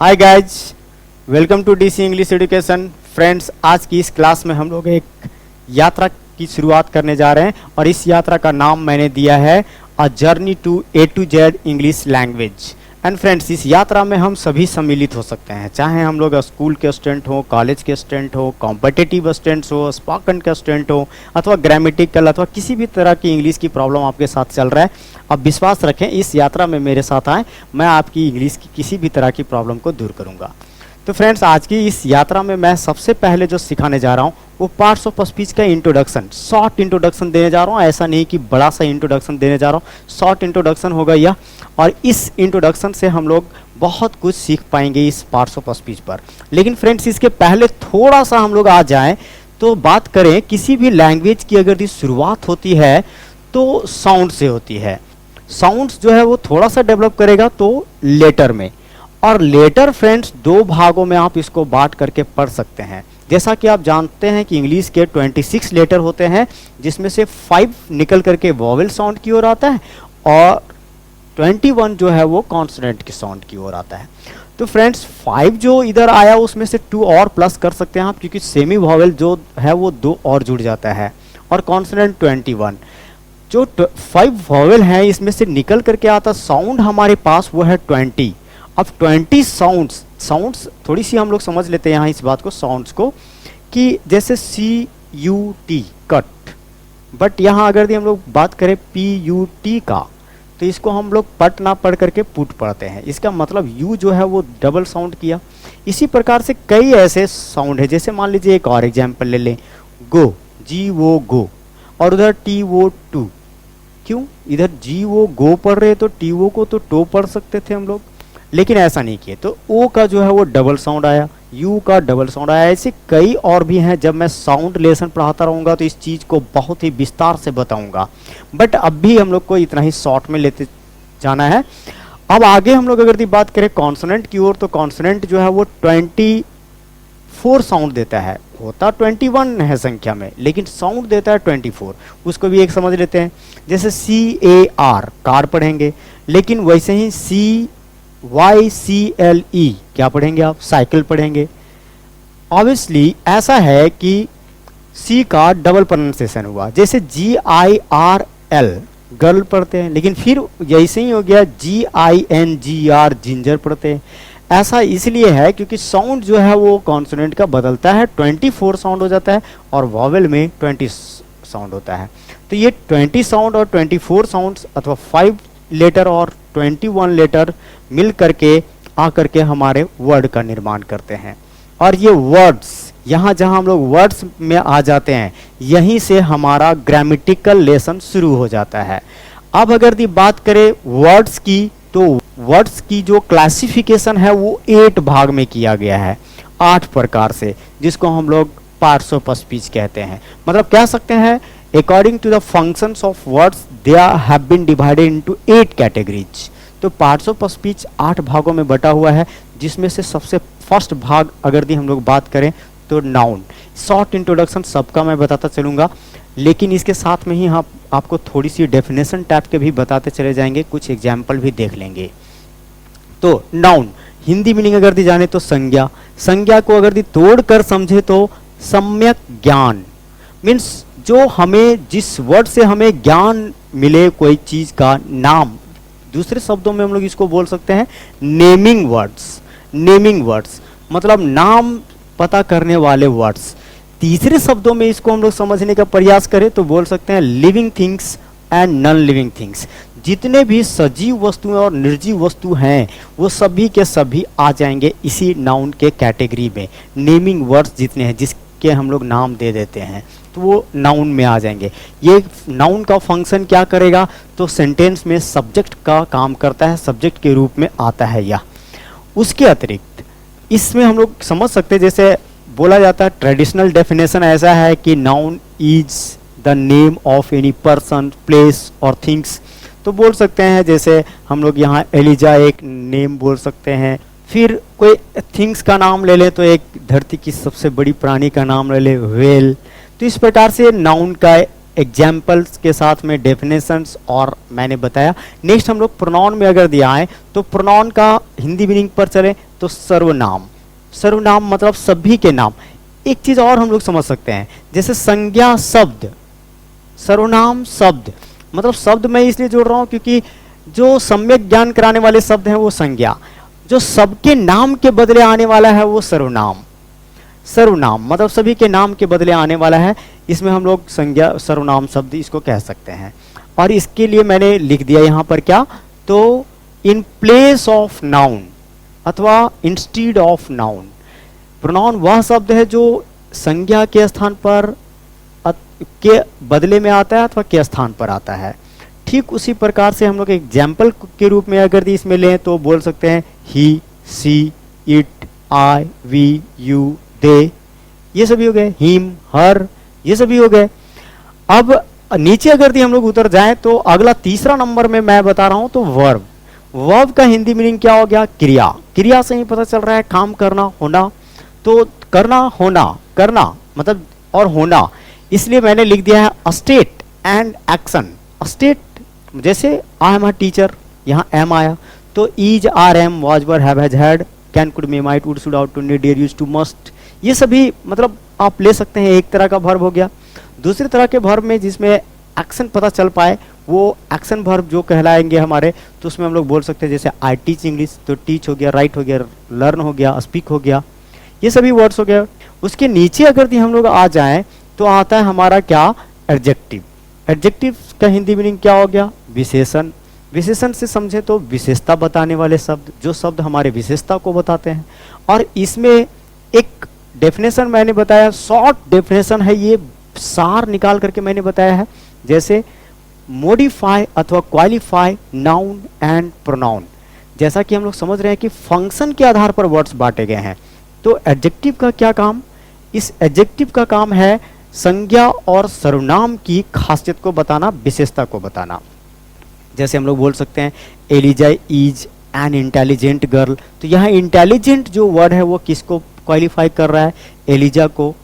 Hi guys, welcome to DC English education. Friends, आज की इस क्लास में हम लोग एक यात्रा की शुरुआत करने जा रहे हैं और इस यात्रा का नाम मैंने दिया है a journey to A to Z English language. And friends, इस यात्रा में हम सभी सम्मिलित हो सकते हैं, चाहे हम लोग स्कूल के स्टूडेंट हो, कॉलेज के स्टूडेंट हो, कॉम्पिटिटिव स्टूडेंट्स हो, स्पोकन के स्टूडेंट हो, अथवा ग्रामेटिकल अथवा किसी भी तरह की इंग्लिश की प्रॉब्लम आपके साथ चल रहा है। अब विश्वास रखें, इस यात्रा में मेरे साथ आएँ, मैं आपकी इंग्लिश की किसी भी तरह की प्रॉब्लम को दूर करूँगा। तो फ्रेंड्स, आज की इस यात्रा में मैं सबसे पहले जो सिखाने जा रहा हूँ वो पार्ट्स ऑफ स्पीच का इंट्रोडक्शन, शॉर्ट इंट्रोडक्शन देने जा रहा हूँ। ऐसा नहीं कि बड़ा सा इंट्रोडक्शन देने जा रहा हूँ, शॉर्ट इंट्रोडक्शन होगा यह। और इस इंट्रोडक्शन से हम लोग बहुत कुछ सीख पाएंगे इस पार्ट्स ऑफ स्पीच पर। लेकिन फ्रेंड्स, इसके पहले थोड़ा सा हम लोग आ जाएं तो बात करें, किसी भी लैंग्वेज की अगर शुरुआत होती है तो साउंड से होती है। साउंड्स जो है वो थोड़ा सा डेवलप करेगा तो लेटर में, और लेटर फ्रेंड्स दो भागों में आप इसको बांट करके पढ़ सकते हैं। जैसा कि आप जानते हैं कि इंग्लिश के 26 लेटर होते हैं, जिसमें से 5 निकल करके वॉवेल साउंड की ओर आता है और 21 जो है वो कॉन्सोनेंट की साउंड की ओर आता है। तो फ्रेंड्स, 5 जो इधर आया उसमें से 2 और प्लस कर सकते हैं आप, क्योंकि सेमी वॉवेल जो है वो 2 और जुड़ जाता है, और कॉन्सोनेंट 21। जो 5 वॉवेल हैं इसमें से निकल करके आता साउंड हमारे पास वो है 20। अब 20 साउंड्स थोड़ी सी हम लोग समझ लेते हैं यहाँ इस बात को, साउंड्स को, कि जैसे CUT कट, बट यहाँ अगर हम लोग बात करें PUT का, तो इसको हम लोग पट ना पढ़ करके पुट पढ़ते हैं। इसका मतलब यू जो है वो डबल साउंड किया। इसी प्रकार से कई ऐसे साउंड है, जैसे मान लीजिए एक और एग्जाम्पल ले लें, गो, GO गो, और उधर TO टू। क्यों इधर GO गो पढ़ रहे तो TO को तो टो पढ़ सकते थे हम लोग, लेकिन ऐसा नहीं किए, तो ओ का जो है वो डबल साउंड आया, यू का डबल साउंड आया। ऐसे कई और भी हैं। जब मैं साउंड लेसन पढ़ाता रहूँगा तो इस चीज़ को बहुत ही विस्तार से बताऊँगा, बट अब भी हम लोग को इतना ही शॉर्ट में लेते जाना है। अब आगे हम लोग अगर बात करें कॉन्सोनेंट की ओर, तो कॉन्सोनेंट जो है वो 24 साउंड देता है। होता 21 है संख्या में, लेकिन साउंड देता है 24। उसको भी एक समझ लेते हैं, जैसे CAR कार पढ़ेंगे, लेकिन वैसे ही YCLE क्या पढ़ेंगे आप, साइकिल पढ़ेंगे। ऑब्वियसली ऐसा है कि C का डबल प्रोनाउंसिएशन हुआ, जैसे GIRL गर्ल पढ़ते हैं, लेकिन फिर जैसे ही हो गया GINGR जिंजर पढ़ते हैं। ऐसा इसलिए है क्योंकि साउंड जो है वो कॉन्सोनेंट का बदलता है, 24 साउंड हो जाता है और वॉवेल में 20 साउंड होता है। तो ये 20 साउंड और 24 साउंड्स अथवा 5 लेटर और 21 लेटर मिल करके आकर के हमारे वर्ड का निर्माण करते हैं। और ये वर्ड्स, यहाँ जहाँ हम लोग वर्ड्स में आ जाते हैं, यहीं से हमारा ग्रामेटिकल लेसन शुरू हो जाता है। अब अगर दी बात करें वर्ड्स की, तो वर्ड्स की जो क्लासिफिकेशन है वो 8 भाग में किया गया है, 8 प्रकार से, जिसको हम लोग पार्ट्स ऑफ स्पीच कहते हैं। मतलब कह सकते हैं, according to the functions of words they have been divided into 8 categories. तो पार्ट्स ऑफ स्पीच 8 भागों में बटा हुआ है, जिसमें से सबसे फर्स्ट भाग अगर दी हम लोग बात करें तो नाउन। शॉर्ट इंट्रोडक्शन सबका मैं बताता चलूँगा, लेकिन इसके साथ में ही हम आपको थोड़ी सी डेफिनेशन टाइप के भी बताते चले जाएंगे, कुछ एग्जाम्पल भी देख लेंगे। तो नाउन हिंदी मीनिंग अगर दी जाने तो संज्ञा, संज्ञा को अगर दी तोड़ कर समझे तो सम्यक ज्ञान, मीन्स जो हमें, जिस वर्ड से हमें ज्ञान मिले कोई चीज़ का नाम। दूसरे शब्दों में हम लोग इसको बोल सकते हैं नेमिंग वर्ड्स। नेमिंग वर्ड्स मतलब नाम पता करने वाले वर्ड्स। तीसरे शब्दों में इसको हम लोग समझने का प्रयास करें तो बोल सकते हैं living things and non living things. जितने भी सजीव वस्तुएं और निर्जीव वस्तु हैं वो सभी के सभी आ जाएंगे इसी नाउन के कैटेगरी में। नेमिंग वर्ड्स जितने हैं जिसके हम लोग नाम दे देते हैं तो वो नाउन में आ जाएंगे। ये नाउन का फंक्शन क्या करेगा, तो सेंटेंस में सब्जेक्ट का काम करता है, सब्जेक्ट के रूप में आता है यह। उसके अतिरिक्त इसमें हम लोग समझ सकते हैं, जैसे बोला जाता है, ट्रेडिशनल डेफिनेशन ऐसा है कि noun is the name of any person, place और थिंग्स। तो बोल सकते हैं, जैसे हम लोग यहाँ एलिजा एक नेम बोल सकते हैं, फिर कोई थिंग्स का नाम ले लें तो एक धरती की सबसे बड़ी प्राणी का नाम ले लें, व्हेल। तो इस प्रकार से नाउन का एग्जाम्पल्स के साथ में डेफिनेशंस और मैंने बताया। नेक्स्ट हम लोग प्रोनाउन में अगर दिया है तो प्रोनाउन का हिंदी मीनिंग पर चले तो सर्वनाम। सर्वनाम मतलब सभी के नाम। एक चीज और हम लोग समझ सकते हैं, जैसे संज्ञा शब्द, सर्वनाम शब्द, मतलब शब्द मैं इसलिए जोड़ रहा हूं क्योंकि जो सम्यक ज्ञान कराने वाले शब्द हैं वो संज्ञा, जो सबके नाम के बदले आने वाला है वो सर्वनाम। सर्वनाम मतलब सभी के नाम के बदले आने वाला है, इसमें हम लोग संज्ञा सर्वनाम शब्द इसको कह सकते हैं। और इसके लिए मैंने लिख दिया यहां पर क्या, तो इन प्लेस ऑफ नाउन अथवा इंस्टीड ऑफ नाउन। प्रोनाउन वह शब्द है जो संज्ञा के स्थान पर के बदले में आता है अथवा के स्थान पर आता है। ठीक उसी प्रकार से हम लोग एग्जाम्पल के रूप में अगर इसमें लें तो बोल सकते हैं ही, सी, इट, आई, वी, यू, दे, ये सभी हो गए। हिम, हर, ये सभी हो गए। अब नीचे अगर हम लोग उतर जाएं तो अगला तीसरा नंबर में मैं बता रहा हूं तो वर्ब। वर्ब का हिंदी मीनिंग क्या हो गया, क्रिया। क्रिया से ही पता चल रहा है काम करना, होना। तो करना, होना, करना मतलब और होना, इसलिए मैंने लिख दिया है स्टेट एंड एक्शन। स्टेट जैसे आई एम अ टीचर, यहाँ एम आया तो is, are, am, was, were, have, has, had, can, could, may, might, would, should, ought, to, need, dare, used to, must, ये सभी मतलब आप ले सकते हैं। एक तरह का वर्ब हो गया। दूसरी तरह के वर्ब में जिसमें एक्शन पता चल पाए वो एक्शन वर्ब जो कहलाएंगे हमारे, तो उसमें हम लोग बोल सकते हैं जैसे आई टीच इंग्लिश, तो टीच हो गया, राइट हो गया, लर्न हो गया, स्पीक हो गया, ये सभी वर्ड्स हो गया। उसके नीचे अगर हम लोग आ जाएं तो आता है हमारा क्या, एडजेक्टिव। एडजेक्टिव का हिंदी मीनिंग क्या हो गया, विशेषण। विशेषण से समझे तो विशेषता बताने वाले शब्द, जो शब्द हमारे विशेषता को बताते हैं। और इसमें एक डेफिनेशन मैंने बताया, शॉर्ट डेफिनेशन है ये, सार निकाल करके मैंने बताया है। जैसे मॉडिफाई अथवा क्वालिफाई नाउन एंड प्रोनाउन। जैसा कि हम लोग समझ रहे हैं कि फंक्शन के आधार पर वर्ड्स बांटे गए हैं, तो एडजेक्टिव का क्या काम, इस एडजेक्टिव का काम है संज्ञा और सर्वनाम की खासियत को बताना, विशेषता को बताना। जैसे हम लोग बोल सकते हैं Eliza is an intelligent girl, तो यहाँ इंटेलिजेंट जो वर्ड है वो किसको क्वालिफाई कर रहा है, एलिजा को।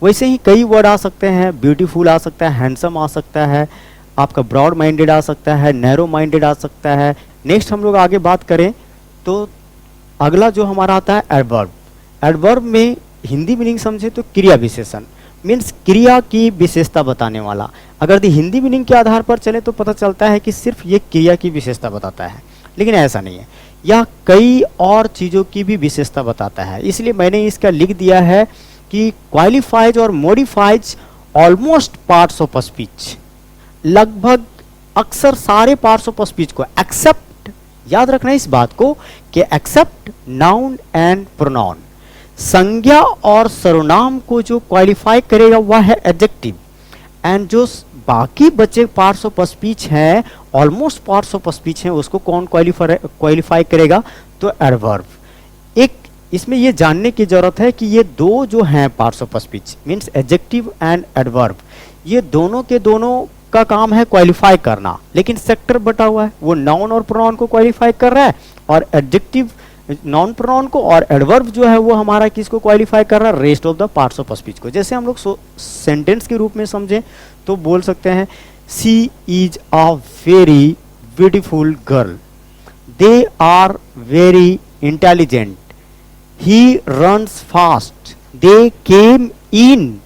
वैसे ही कई वर्ड आ सकते हैं, ब्यूटीफुल आ सकता है, हैंडसम आ सकता है, आपका ब्रॉड माइंडेड आ सकता है, नैरो माइंडेड आ सकता है। नेक्स्ट हम लोग आगे बात करें तो अगला जो हमारा आता है एडवर्ब। एडवर्ब में हिंदी मीनिंग समझे तो क्रिया विशेषण, मीन्स क्रिया की विशेषता बताने वाला। अगर हिंदी मीनिंग के आधार पर चले तो पता चलता है कि सिर्फ ये क्रिया की विशेषता बताता है, लेकिन ऐसा नहीं है, यह कई और चीज़ों की भी विशेषता बताता है। इसलिए मैंने इसका लिख दिया है कि क्वालिफाइज और modifies almost parts of speech, लगभग अक्सर सारे पार्ट्स ऑफ स्पीच को, एक्सेप्ट, याद रखना इस बात को कि एक्सेप्ट नाउन एंड प्रोनाउन, संज्ञा और सर्वनाम को जो क्वालिफाई करेगा वह है एडजेक्टिव, एंड जो बाकी बचे पार्ट्स ऑफ स्पीच हैं, ऑलमोस्ट पार्ट्स ऑफ स्पीच हैं, उसको कौन क्वालिफाई करेगा, तो एडवर्ब। एक इसमें ये जानने की जरूरत है कि ये दो जो हैं parts of speech, means adjective and adverb, ये दोनों के दोनों का काम है क्वालिफाई करना, लेकिन सेक्टर बटा हुआ है, वो नाउन और प्रोनाउन को क्वालिफाई कर रहा है, और एडजेक्टिव नॉन प्रोनाउन को, और एडवर्ब जो है वो हमारा किसको क्वालिफाई कर रहा है, rest of the parts of speech को। जैसे हम लोग सेंटेंस के रूप में समझें तो बोल सकते हैं she is a very beautiful girl, they are very intelligent, he runs fast, they came in.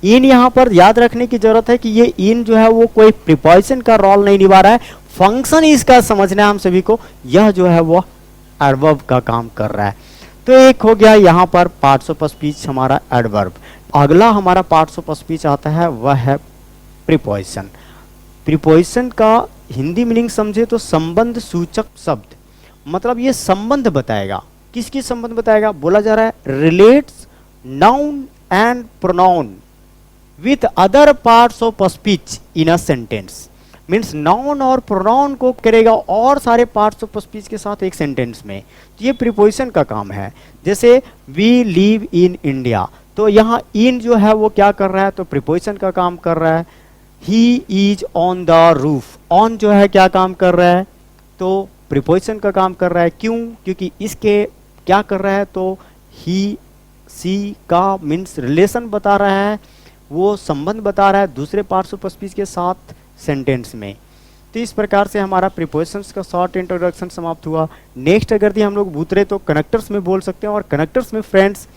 In यहाँ पर याद रखने की जरूरत है कि ये इन जो है वो कोई प्रीपोजिशन का रोल नहीं निभा रहा है, फंक्शन इसका समझना है हम सभी को, यह जो है वो एडवर्ब का काम कर रहा है। तो एक हो गया यहाँ पर पार्ट्स ऑफ स्पीच हमारा एडवर्ब। अगला हमारा पार्ट्स ऑफ स्पीच आता है वह है प्रीपोजिशन। प्रीपोजिशन का हिंदी मीनिंग समझे तो संबंध सूचक शब्द, मतलब ये संबंध बताएगा, किसकी संबंध बताएगा, बोला जा रहा है relates noun and pronoun with other parts of speech in a sentence. Means noun और प्रोनाउन को करेगा और सारे पार्ट्स ऑफ स्पीच के साथ एक सेंटेंस में, तो ये प्रीपोजिशन का काम है। जैसे वी लिव इन इंडिया, तो यहाँ इन जो है वो क्या कर रहा है, तो प्रीपोजिशन का काम कर रहा है। He is on the roof, on जो है क्या काम कर रहा है, तो प्रीपोजिशन का काम कर रहा है। क्यों, क्योंकि इसके क्या कर रहा है, तो ही सी का मीन्स रिलेशन बता रहा है, वो संबंध बता रहा है दूसरे पार्ट्स ऑफ स्पीच के साथ सेंटेंस में। तो इस प्रकार से हमारा प्रीपोजिशंस का शॉर्ट इंट्रोडक्शन समाप्त हुआ। नेक्स्ट अगर हम लोग उतरे तो कनेक्टर्स में बोल सकते हैं, और कनेक्टर्स में फ्रेंड्स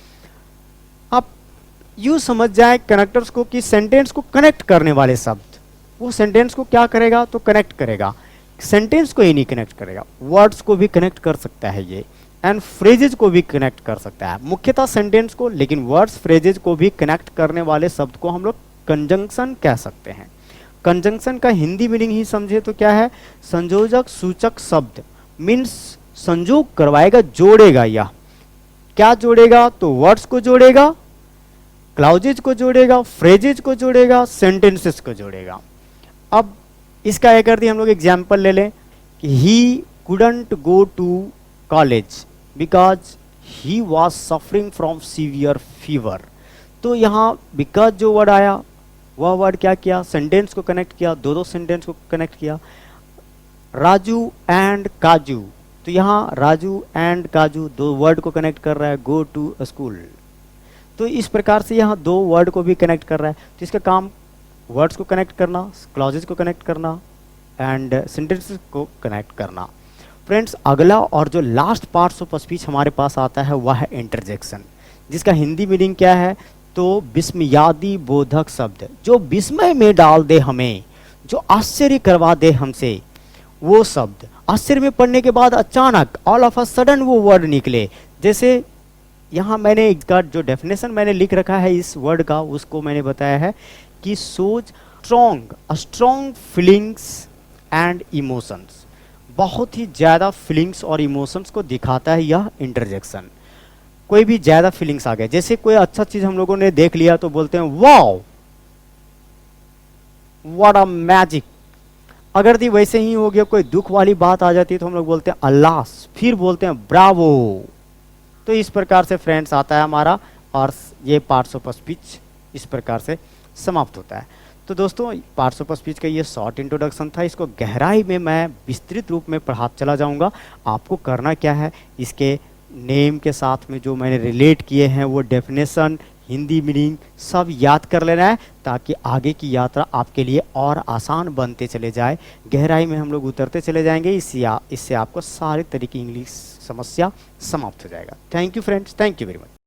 आप यूँ समझ जाए कनेक्टर्स को कि सेंटेंस को कनेक्ट करने वाले शब्द, वो सेंटेंस को क्या करेगा तो कनेक्ट करेगा। सेंटेंस को ही नहीं कनेक्ट करेगा, वर्ड्स को भी कनेक्ट कर सकता है ये, एंड फ्रेजेज को भी कनेक्ट कर सकता है, मुख्यतः सेंटेंस को, लेकिन वर्ड्स फ्रेजेज को भी कनेक्ट करने वाले शब्द को हम लोग कंजंक्शन कह सकते हैं। कंजंक्शन का हिंदी मीनिंग ही समझे तो क्या है, संयोजक सूचक शब्द, मीन्स संयोग करवाएगा, जोड़ेगा। यह क्या जोड़ेगा तो वर्ड्स को जोड़ेगा, क्लाउजेज को जोड़ेगा, फ्रेजेज को जोड़ेगा, सेंटेंसेस को जोड़ेगा। अब इसका एक हम लोग एग्जाम्पल ले लें कि he couldn't go to college because he was suffering from severe fever. तो यहाँ बिकॉज जो वर्ड आया वह वर्ड क्या किया, सेंटेंस को कनेक्ट किया, दो सेंटेंस को कनेक्ट किया। राजू एंड काजू, तो यहाँ राजू एंड काजू दो वर्ड को कनेक्ट कर रहा है, गो टू स्कूल। तो इस प्रकार से यहाँ दो वर्ड को भी कनेक्ट कर रहा है। तो इसका काम वर्ड्स को कनेक्ट करना, क्लॉजेज को कनेक्ट करना एंड सेंटेंसेस को कनेक्ट करना। फ्रेंड्स अगला और जो लास्ट पार्ट्स ऑफ स्पीच हमारे पास आता है वह है इंटरजेक्शन, जिसका हिंदी मीनिंग क्या है तो विस्मयादि बोधक शब्द, जो विस्मय में डाल दे हमें, जो आश्चर्य करवा दे हमसे, वो शब्द। आश्चर्य में पढ़ने के बाद अचानक ऑल ऑफ अ सडन वो वर्ड निकले। जैसे यहाँ मैंने इसका जो डेफिनेशन मैंने लिख रखा है इस वर्ड का, उसको मैंने बताया है कि सोज स्ट्रॉन्ग फीलिंग्स एंड इमोशंस, बहुत ही ज़्यादा फीलिंग्स और इमोशंस को दिखाता है यह इंटरजेक्शन। कोई भी ज़्यादा फीलिंग्स आ गए, जैसे कोई अच्छा चीज़ हम लोगों ने देख लिया तो बोलते हैं वाओ व्हाट अ मैजिक। अगर दी वैसे ही हो गया, कोई दुख वाली बात आ जाती है तो हम लोग बोलते हैं अल्लास, फिर बोलते हैं ब्रावो। तो इस प्रकार से फ्रेंड्स आता है हमारा, और ये पार्ट्स ऑफ स्पीच इस प्रकार से समाप्त होता है। तो दोस्तों पार्ट्स ऑफ स्पीच का ये शॉर्ट इंट्रोडक्शन था, इसको गहराई में मैं विस्तृत रूप में पढ़ाता चला जाऊंगा। आपको करना क्या है, इसके नेम के साथ में जो मैंने रिलेट किए हैं वो डेफिनेशन, हिंदी मीनिंग सब याद कर लेना है, ताकि आगे की यात्रा आपके लिए और आसान बनते चले जाए। गहराई में हम लोग उतरते चले जाएंगे, इससे आपको सारे तरीके इंग्लिश समस्या समाप्त हो जाएगा। Thank you friends, thank you very much.